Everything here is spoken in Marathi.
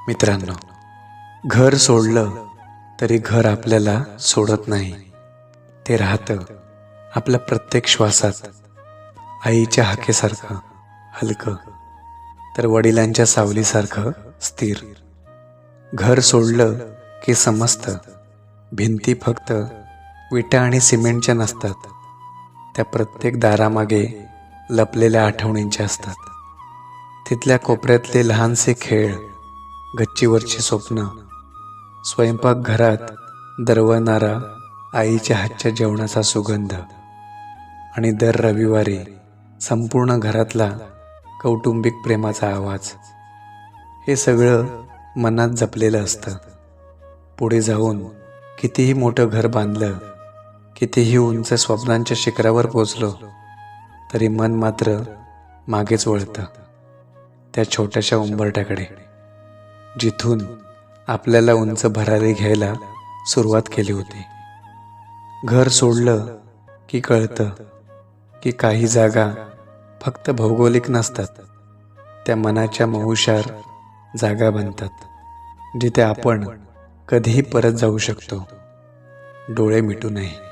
मित्रांनो, घर सोडलं तरी घर आपल्याला सोडत नाही. ते राहतं आपल्या प्रत्येक श्वासात. आईच्या हाकेसारखं हलकं, तर वडिलांच्या सावलीसारखं स्थिर. घर सोडलं की समजतं, भिंती फक्त विटा आणि सिमेंटच्या नसतात. त्या प्रत्येक दारामागे लपलेल्या आठवणींच्या असतात. तिथल्या कोपऱ्यातले लहानसे खेळ, गच्चीवरची स्वप्न, स्वयंपाकघरात दरवळणारा आईच्या हातच्या जेवणाचा सुगंध आणि दर रविवारी संपूर्ण घरातला कौटुंबिक प्रेमाचा आवाज. हे सगळं मनात जपलेलं असतं. पुढे जाऊन कितीही मोठं घर बांधलं, कितीही उंच स्वप्नांच्या शिखरावर पोचलो, तरी मन मात्र मागेच वळतं, त्या छोट्याशा उंबरठ्याकडे, जिथून आपल्याला उंच भरारी घ्यायला सुरुवात केली होती. घर सोडलं की कळतं की काही जागा फक्त भौगोलिक नसतात, त्या मनाच्या मऊशार जागा बनतात, जिथे आपण कधीही परत जाऊ शकतो, डोळे मिटू नये.